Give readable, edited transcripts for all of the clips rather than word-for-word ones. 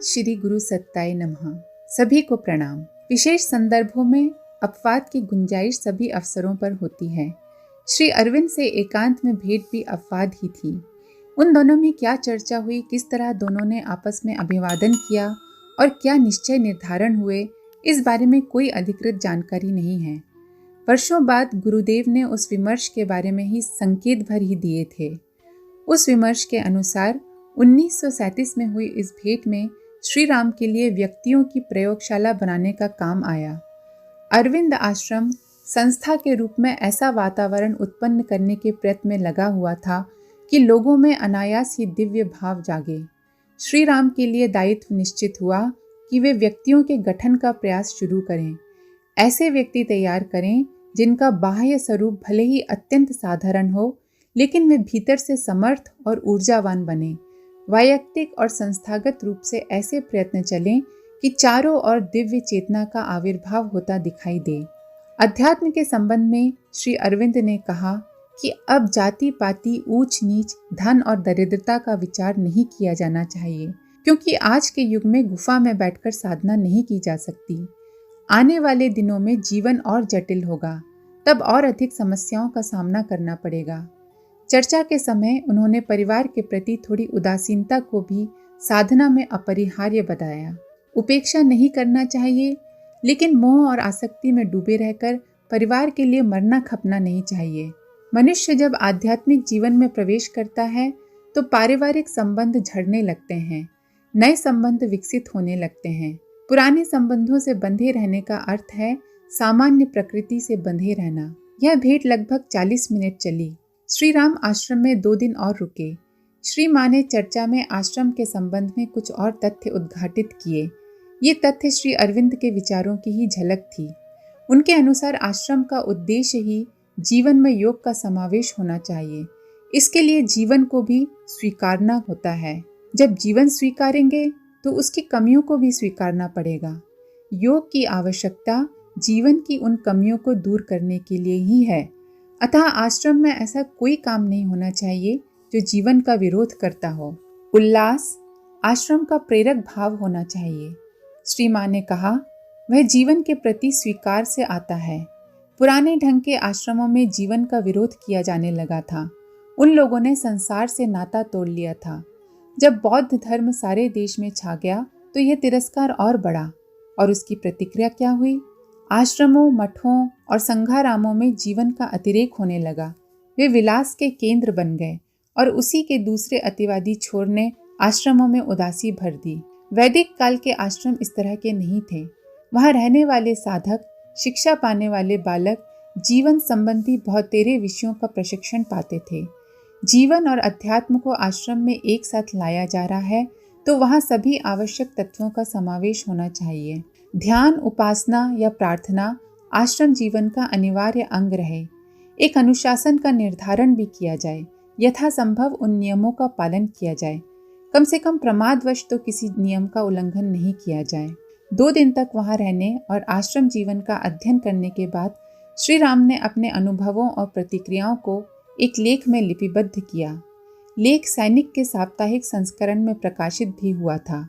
श्री गुरु सत्ताय नमः। सभी को प्रणाम। विशेष संदर्भों में अपवाद की गुंजाइश सभी अवसरों पर होती है। श्री अरविंद से एकांत में भेंट भी अपवाद ही थी। उन दोनों में क्या चर्चा हुई, किस तरह दोनों ने आपस में अभिवादन किया और क्या निश्चय निर्धारण हुए, इस बारे में कोई अधिकृत जानकारी नहीं है। वर्षों बाद गुरुदेव ने उस विमर्श के बारे में ही संकेत भर ही दिए थे। उस विमर्श के अनुसार 1937 में हुई इस भेंट में श्री राम के लिए व्यक्तियों की प्रयोगशाला बनाने का काम आया। अरविंद आश्रम संस्था के रूप में ऐसा वातावरण उत्पन्न करने के प्रयत्न में लगा हुआ था कि लोगों में अनायास ही दिव्य भाव जागे। श्री राम के लिए दायित्व निश्चित हुआ कि वे व्यक्तियों के गठन का प्रयास शुरू करें। ऐसे व्यक्ति तैयार करें जिनका बाह्य स्वरूप भले ही अत्यंत साधारण हो, लेकिन वे भीतर से समर्थ और ऊर्जावान बने। वैयक्तिक और संस्थागत रूप से ऐसे प्रयत्न चलें कि चारों ओर दिव्य चेतना का आविर्भाव होता दिखाई दे। अध्यात्म के संबंध में श्री अरविंद ने कहा कि अब जाति पाति, ऊंच नीच, धन और दरिद्रता का विचार नहीं किया जाना चाहिए, क्योंकि आज के युग में गुफा में बैठकर साधना नहीं की जा सकती। आने वाले दिनों में जीवन और जटिल होगा, तब और अधिक समस्याओं का सामना करना पड़ेगा। चर्चा के समय उन्होंने परिवार के प्रति थोड़ी उदासीनता को भी साधना में अपरिहार्य बताया। उपेक्षा नहीं करना चाहिए, लेकिन मोह और आसक्ति में डूबे रहकर परिवार के लिए मरना खपना नहीं चाहिए। मनुष्य जब आध्यात्मिक जीवन में प्रवेश करता है तो पारिवारिक संबंध झड़ने लगते हैं, नए संबंध विकसित होने लगते हैं। पुराने संबंधों से बंधे रहने का अर्थ है सामान्य प्रकृति से बंधे रहना। यह भेंट लगभग 40 मिनट चली। श्री राम आश्रम में 2 दिन और रुके। श्री मां ने चर्चा में आश्रम के संबंध में कुछ और तथ्य उद्घाटित किए। ये तथ्य श्री अरविंद के विचारों की ही झलक थी। उनके अनुसार आश्रम का उद्देश्य ही जीवन में योग का समावेश होना चाहिए। इसके लिए जीवन को भी स्वीकारना होता है। जब जीवन स्वीकारेंगे तो उसकी कमियों को भी स्वीकारना पड़ेगा। योग की आवश्यकता जीवन की उन कमियों को दूर करने के लिए ही है। अतः आश्रम में ऐसा कोई काम नहीं होना चाहिए जो जीवन का विरोध करता हो। उल्लास आश्रम का प्रेरक भाव होना चाहिए। श्री मां ने कहा, वह जीवन के प्रति स्वीकार से आता है। पुराने ढंग के आश्रमों में जीवन का विरोध किया जाने लगा था। उन लोगों ने संसार से नाता तोड़ लिया था। जब बौद्ध धर्म सारे देश में छा गया तो यह तिरस्कार और बढ़ा, और उसकी प्रतिक्रिया क्या हुई? आश्रमों, मठों और संघारामों में जीवन का अतिरेक होने लगा। वे विलास के केंद्र बन गए और उसी के दूसरे अतिवादी छोर ने आश्रमों में उदासी भर दी। वैदिक काल के आश्रम इस तरह के नहीं थे। वहाँ रहने वाले साधक, शिक्षा पाने वाले बालक जीवन संबंधी बहुतेरे विषयों का प्रशिक्षण पाते थे। जीवन और अध्यात्म को आश्रम में एक साथ लाया जा रहा है तो वहाँ सभी आवश्यक तत्वों का समावेश होना चाहिए। ध्यान, उपासना या प्रार्थना आश्रम जीवन का अनिवार्य अंग रहे। एक अनुशासन का निर्धारण भी किया जाए। यथासंभव उन नियमों का पालन किया जाए। कम से कम प्रमादवश तो किसी नियम का उल्लंघन नहीं किया जाए। 2 दिन तक वहां रहने और आश्रम जीवन का अध्ययन करने के बाद श्री राम ने अपने अनुभवों और प्रतिक्रियाओं को एक लेख में लिपिबद्ध किया। लेख सैनिक के साप्ताहिक संस्करण में प्रकाशित भी हुआ था।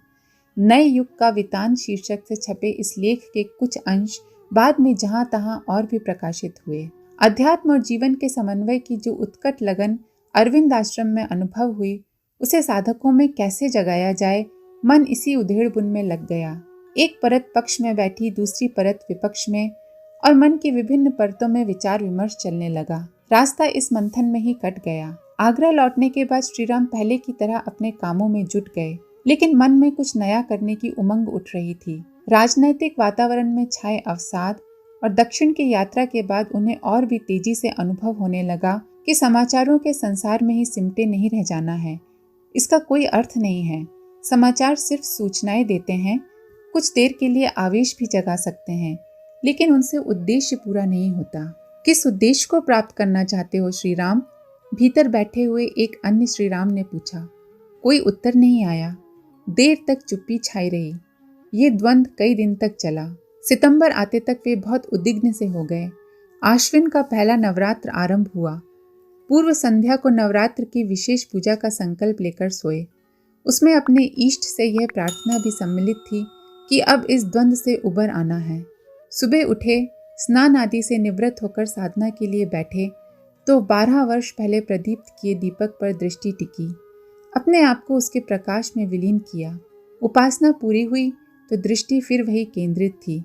नए युग का वितान शीर्षक से छपे इस लेख के कुछ अंश बाद में जहां तहां और भी प्रकाशित हुए। अध्यात्म और जीवन के समन्वय की जो उत्कट लगन अरविंद आश्रम में अनुभव हुई, उसे साधकों में कैसे जगाया जाए, मन इसी उधेड़-बुन में लग गया। एक परत पक्ष में बैठी, दूसरी परत विपक्ष में, और मन की विभिन्न परतों में विचार विमर्श चलने लगा। रास्ता इस मंथन में ही कट गया। आगरा लौटने के बाद श्रीराम पहले की तरह अपने कामों में जुट गए, लेकिन मन में कुछ नया करने की उमंग उठ रही थी। राजनैतिक वातावरण में छाए अवसाद और दक्षिण की यात्रा के बाद उन्हें और भी तेजी से अनुभव होने लगा कि समाचारों के संसार में ही सिमटे नहीं रह जाना है। इसका कोई अर्थ नहीं है। समाचार सिर्फ सूचनाएं देते हैं, कुछ देर के लिए आवेश भी जगा सकते हैं, लेकिन उनसे उद्देश्य पूरा नहीं होता। किस उद्देश्य को प्राप्त करना चाहते हो श्री राम? भीतर बैठे हुए एक अन्य श्री राम ने पूछा। कोई उत्तर नहीं आया। देर तक चुप्पी छाई रही। ये द्वंद्व कई दिन तक चला। सितंबर आते तक वे बहुत उद्विग्न से हो गए। आश्विन का पहला नवरात्र आरंभ हुआ। पूर्व संध्या को नवरात्र की विशेष पूजा का संकल्प लेकर सोए। उसमें अपने इष्ट से यह प्रार्थना भी सम्मिलित थी कि अब इस द्वंद्व से उबर आना है। सुबह उठे, स्नान आदि से निवृत्त होकर साधना के लिए बैठे तो 12 वर्ष पहले प्रदीप्त किए दीपक पर दृष्टि टिकी। अपने आप को उसके प्रकाश में विलीन किया। उपासना पूरी हुई तो दृष्टि फिर वही केंद्रित थी,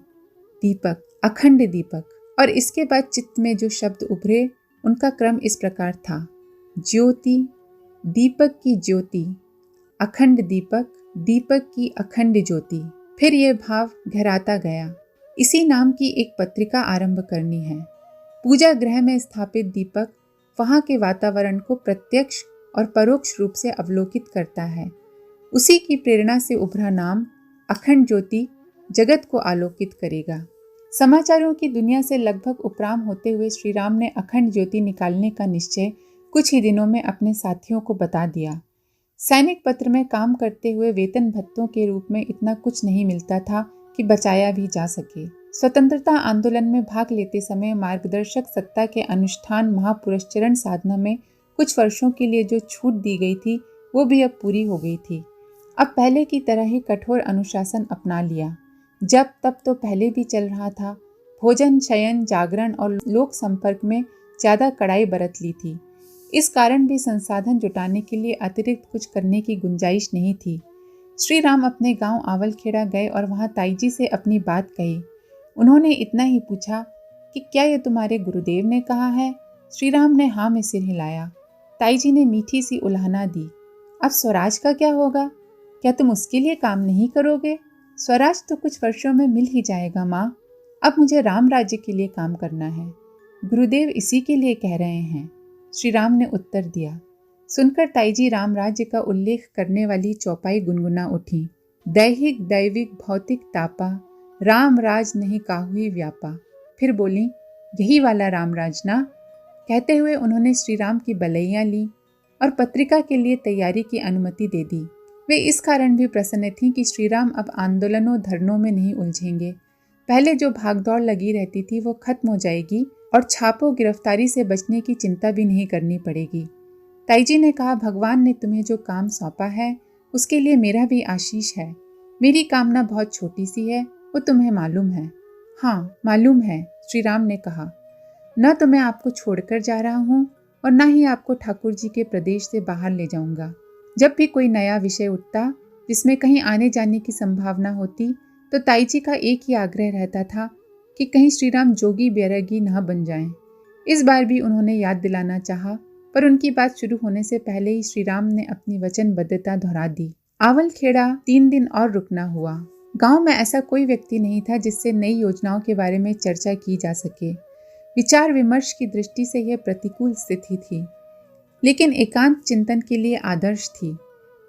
दीपक, अखंड दीपक। और इसके बाद चित्त में जो शब्द उभरे उनका क्रम इस प्रकार था: ज्योति, दीपक की ज्योति, अखंड दीपक, दीपक की अखंड ज्योति। फिर यह भाव गहराता गया। इसी नाम की एक पत्रिका आरंभ करनी है। पूजा गृह में स्थापित दीपक वहाँ के वातावरण को प्रत्यक्ष और परोक्ष रूप से अवलोकित करता है। उसी की प्रेरणा से उभरा नाम अखंड ज्योति जगत को आलोकित करेगा। समाचारों की दुनिया से लगभग उपराम होते हुए श्री राम ने अखंड ज्योति निकालने का निश्चय कुछ ही दिनों में अपने साथियों को बता दिया। सैनिक पत्र में काम करते हुए वेतन भत्तों के रूप में इतना कुछ नहीं मिलता था कि बचाया भी जा सके। स्वतंत्रता आंदोलन में भाग लेते समय मार्गदर्शक सत्ता के अनुष्ठान महापुरस्चरण साधना में कुछ वर्षों के लिए जो छूट दी गई थी वो भी अब पूरी हो गई थी। अब पहले की तरह ही कठोर अनुशासन अपना लिया। जब तब तो पहले भी चल रहा था। भोजन, शयन, जागरण और लोक संपर्क में ज़्यादा कड़ाई बरत ली थी। इस कारण भी संसाधन जुटाने के लिए अतिरिक्त कुछ करने की गुंजाइश नहीं थी। श्री राम अपने गांव आवलखेड़ा गए और वहां ताईजी से अपनी बात कही। उन्होंने इतना ही पूछा कि क्या ये तुम्हारे गुरुदेव ने कहा है? श्री राम ने हाँ में सिर हिलाया। ताईजी ने मीठी सी उल्हाना दी। अब स्वराज का क्या होगा? क्या तुम उसके लिए काम नहीं करोगे? स्वराज तो कुछ वर्षों में मिल ही जाएगा माँ। अब मुझे राम राज्य के लिए काम करना है। गुरुदेव इसी के लिए कह रहे हैं, श्री राम ने उत्तर दिया। सुनकर ताईजी राम राज्य का उल्लेख करने वाली चौपाई गुनगुना उठी। दैहिक दैविक भौतिक तापा, राम राज नहीं काहुई व्यापा। फिर बोली, यही वाला राम राज ना? कहते हुए उन्होंने श्री राम की बलैया ली और पत्रिका के लिए तैयारी की अनुमति दे दी। वे इस कारण भी प्रसन्न थीं कि श्री राम अब आंदोलनों धरनों में नहीं उलझेंगे। पहले जो भागदौड़ लगी रहती थी वो खत्म हो जाएगी और छापों गिरफ्तारी से बचने की चिंता भी नहीं करनी पड़ेगी। ताईजी ने कहा, भगवान ने तुम्हें जो काम सौंपा है उसके लिए मेरा भी आशीष है। मेरी कामना बहुत छोटी सी है, वो तुम्हें मालूम है। हाँ मालूम है, श्री राम ने कहा। न तो मैं आपको छोड़कर जा रहा हूँ और न ही आपको ठाकुर जी के प्रदेश से बाहर ले जाऊंगा। जब भी कोई नया विषय उठता जिसमें कहीं आने जाने की संभावना होती तो ताईजी का एक ही आग्रह रहता था कि कहीं श्री राम जोगी बैरागी न बन जाएं। इस बार भी उन्होंने याद दिलाना चाहा, पर उनकी बात शुरू होने से पहले ही श्री राम ने अपनी वचनबद्धता दोहरा दी। आवलखेड़ा 3 दिन और रुकना हुआ। गांव में ऐसा कोई व्यक्ति नहीं था जिससे नई योजनाओं के बारे में चर्चा की जा सके। विचार विमर्श की दृष्टि से यह प्रतिकूल स्थिति थी, लेकिन एकांत चिंतन के लिए आदर्श थी।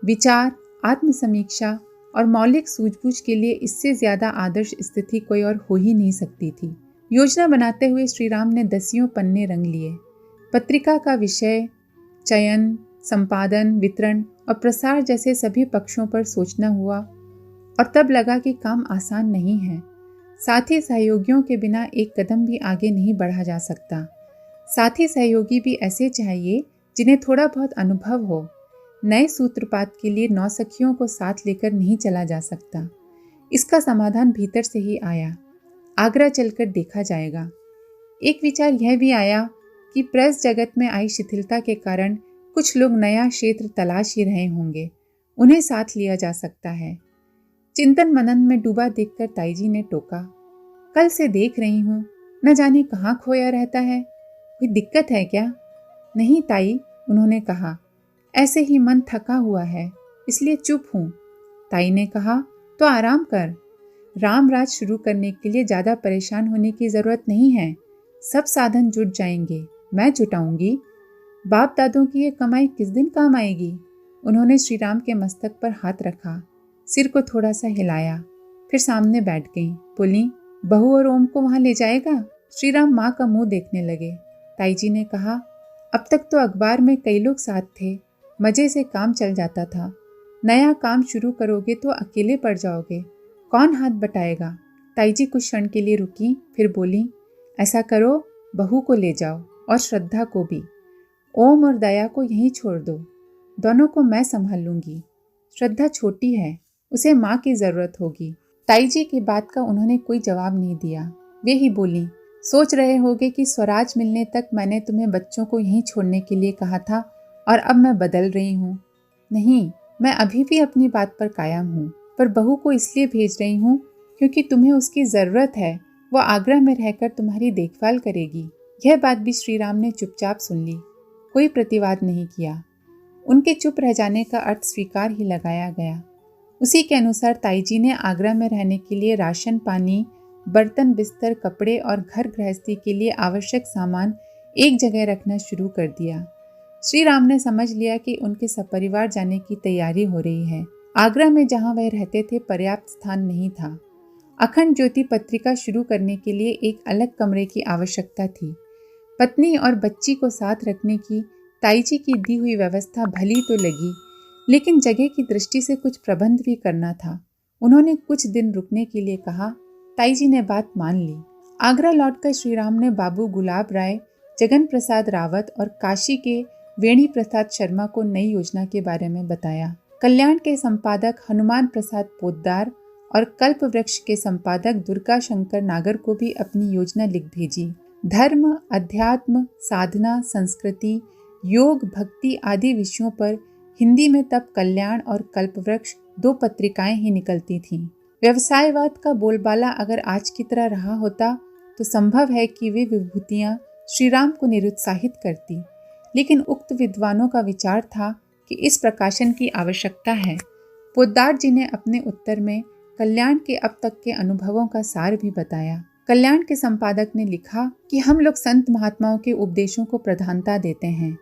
विचार, आत्मसमीक्षा और मौलिक सूझबूझ के लिए इससे ज्यादा आदर्श स्थिति कोई और हो ही नहीं सकती थी। योजना बनाते हुए श्री राम ने 10 पन्ने रंग लिए। पत्रिका का विषय, चयन, संपादन, वितरण और प्रसार जैसे सभी पक्षों पर सोचना हुआ और तब लगा कि काम आसान नहीं है। साथी सहयोगियों के बिना एक कदम भी आगे नहीं बढ़ा जा सकता। साथी सहयोगी भी ऐसे चाहिए जिन्हें थोड़ा बहुत अनुभव हो। नए सूत्रपात के लिए नौसखियों को साथ लेकर नहीं चला जा सकता। इसका समाधान भीतर से ही आया। आगरा चलकर देखा जाएगा। एक विचार यह भी आया कि प्रेस जगत में आई शिथिलता के कारण कुछ लोग नया क्षेत्र तलाश ही रहे होंगे, उन्हें साथ लिया जा सकता है। चिंतन मनन में डूबा देखकर ताईजी ने टोका, कल से देख रही हूँ, न जाने कहाँ खोया रहता है। कोई दिक्कत है क्या? नहीं ताई, उन्होंने कहा, ऐसे ही मन थका हुआ है, इसलिए चुप हूँ। ताई ने कहा, तो आराम कर। राम राज शुरू करने के लिए ज़्यादा परेशान होने की ज़रूरत नहीं है। सब साधन जुट जाएंगे, मैं जुटाऊंगी। बाप दादों की ये कमाई किस दिन काम आएगी? उन्होंने श्री राम के मस्तक पर हाथ रखा, सिर को थोड़ा सा हिलाया, फिर सामने बैठ गई। बोली, बहू और ओम को वहाँ ले जाएगा? श्री राम माँ का मुँह देखने लगे। ताईजी ने कहा, अब तक तो अखबार में कई लोग साथ थे, मज़े से काम चल जाता था। नया काम शुरू करोगे तो अकेले पड़ जाओगे, कौन हाथ बटाएगा? ताईजी कुछ क्षण के लिए रुकी, फिर बोली, ऐसा करो, बहू को ले जाओ और श्रद्धा को भी। ओम और दया को यहीं छोड़ दो, दोनों को मैं संभाल लूँगी। श्रद्धा छोटी है, उसे माँ की जरूरत होगी। ताई जी की बात का उन्होंने कोई जवाब नहीं दिया। वे ही बोली, सोच रहे होगे कि स्वराज मिलने तक मैंने तुम्हें बच्चों को यहीं छोड़ने के लिए कहा था और अब मैं बदल रही हूँ। नहीं, मैं अभी भी अपनी बात पर कायम हूँ, पर बहू को इसलिए भेज रही हूँ क्योंकि तुम्हें उसकी ज़रूरत है। वो आगरा में रहकर तुम्हारी देखभाल करेगी। यह बात भी श्री राम ने चुपचाप सुन ली, कोई प्रतिवाद नहीं किया। उनके चुप रह जाने का अर्थ स्वीकार ही लगाया गया। उसी के अनुसार ताई जी ने आगरा में रहने के लिए राशन पानी, बर्तन बिस्तर, कपड़े और घर गृहस्थी के लिए आवश्यक सामान एक जगह रखना शुरू कर दिया। श्री राम ने समझ लिया कि उनके सपरिवार जाने की तैयारी हो रही है। आगरा में जहां वह रहते थे पर्याप्त स्थान नहीं था। अखंड ज्योति पत्रिका शुरू करने के लिए एक अलग कमरे की आवश्यकता थी। पत्नी और बच्ची को साथ रखने की ताई जी की दी हुई व्यवस्था भली तो लगी, लेकिन जगह की दृष्टि से कुछ प्रबंध भी करना था। उन्होंने कुछ दिन रुकने के लिए कहा। ताई जी ने बात मान ली। आगरा लौटकर श्री राम ने बाबू गुलाब राय, जगन प्रसाद रावत और काशी के वेणी प्रसाद शर्मा को नई योजना के बारे में बताया। कल्याण के संपादक हनुमान प्रसाद पोद्दार और कल्प वृक्ष के संपादक दुर्गा शंकर नागर को भी अपनी योजना लिख भेजी। धर्म, अध्यात्म, साधना, संस्कृति, योग, भक्ति आदि विषयों पर हिंदी में तब कल्याण और कल्पवृक्ष 2 पत्रिकाएं ही निकलती थीं। व्यवसायवाद का बोलबाला अगर आज की तरह रहा होता तो संभव है कि वे विभूतियां श्री राम को निरुत्साहित करती, लेकिन उक्त विद्वानों का विचार था कि इस प्रकाशन की आवश्यकता है। पोद्दार जी ने अपने उत्तर में कल्याण के अब तक के अनुभवों का सार भी बताया। कल्याण के संपादक ने लिखा कि हम लोग संत महात्माओं के उपदेशों को प्रधानता देते हैं।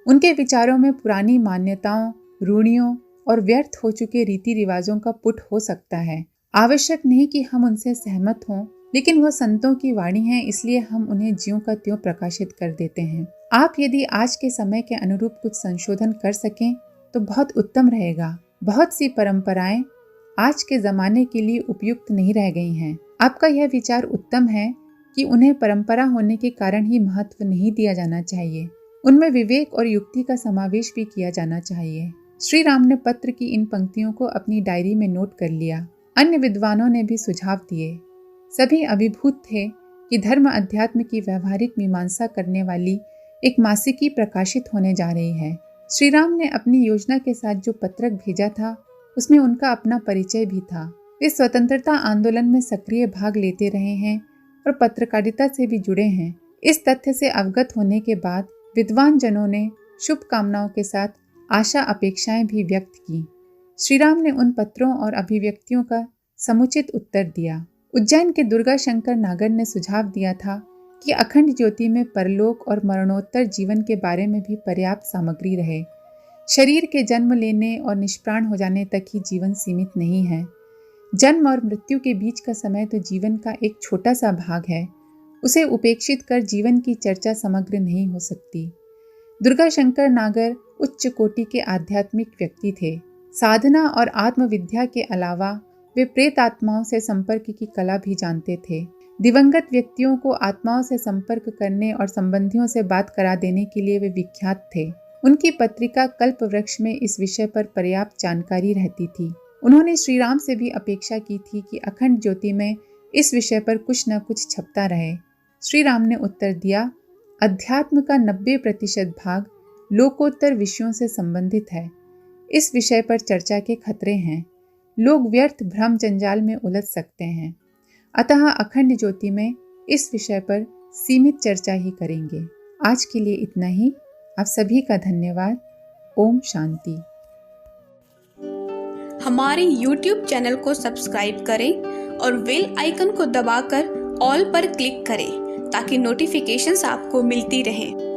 उनके विचारों में पुरानी मान्यताओं, रूढ़ियों और व्यर्थ हो चुके रीति रिवाजों का पुट हो सकता है। आवश्यक नहीं कि हम उनसे सहमत हों, लेकिन वह संतों की वाणी है, इसलिए हम उन्हें ज्यों का त्यों प्रकाशित कर देते हैं। आप यदि आज के समय के अनुरूप कुछ संशोधन कर सकें तो बहुत उत्तम रहेगा। बहुत सी परंपराएं आज के जमाने के लिए उपयुक्त नहीं रह गई हैं। आपका यह विचार उत्तम है कि उन्हें परंपरा होने के कारण ही महत्व नहीं दिया जाना चाहिए। उनमें विवेक और युक्ति का समावेश भी किया जाना चाहिए। श्री राम ने पत्र की इन पंक्तियों को अपनी डायरी में नोट कर लिया। अन्य विद्वानों ने भी सुझाव दिए। सभी अभिभूत थे कि धर्म अध्यात्म की व्यवहारिक मीमांसा करने वाली एक मासिकी प्रकाशित होने जा रही है। श्री राम ने अपनी योजना के साथ जो पत्रक भेजा था उसमें उनका अपना परिचय भी था। वे स्वतंत्रता आंदोलन में सक्रिय भाग लेते रहे हैं और पत्रकारिता से भी जुड़े हैं। इस तथ्य से अवगत होने के बाद विद्वान जनों ने शुभकामनाओं के साथ आशा अपेक्षाएं भी व्यक्त की। श्री राम ने उन पत्रों और अभिव्यक्तियों का समुचित उत्तर दिया। उज्जैन के दुर्गा शंकर नागर ने सुझाव दिया था कि अखंड ज्योति में परलोक और मरणोत्तर जीवन के बारे में भी पर्याप्त सामग्री रहे। शरीर के जन्म लेने और निष्प्राण हो जाने तक ही जीवन सीमित नहीं है। जन्म और मृत्यु के बीच का समय तो जीवन का एक छोटा सा भाग है। उसे उपेक्षित कर जीवन की चर्चा समग्र नहीं हो सकती। दुर्गा शंकर नागर उच्च कोटि के आध्यात्मिक व्यक्ति थे। साधना और आत्मविद्या के अलावा वे प्रेत आत्माओं से संपर्क की कला भी जानते थे। दिवंगत व्यक्तियों को आत्माओं से संपर्क करने और संबंधियों से बात करा देने के लिए वे विख्यात थे। उनकी पत्रिका कल्प वृक्ष में इस विषय पर पर्याप्त जानकारी रहती थी। उन्होंने श्री राम से भी अपेक्षा की थी कि अखंड ज्योति में इस विषय पर कुछ न कुछ छपता रहे। श्री राम ने उत्तर दिया, अध्यात्म का 90% भाग लोकोत्तर विषयों से संबंधित है। इस विषय पर चर्चा के खतरे हैं। लोग व्यर्थ भ्रम जंजाल में उलझ सकते हैं। अतः अखंड ज्योति में इस विषय पर सीमित चर्चा ही करेंगे। आज के लिए इतना ही। आप सभी का धन्यवाद। ओम शांति। हमारे YouTube चैनल को सब्सक्राइब करें और बेल आइकन को दबाकर ऑल पर क्लिक करें ताकि नोटिफिकेशंस आपको मिलती रहें।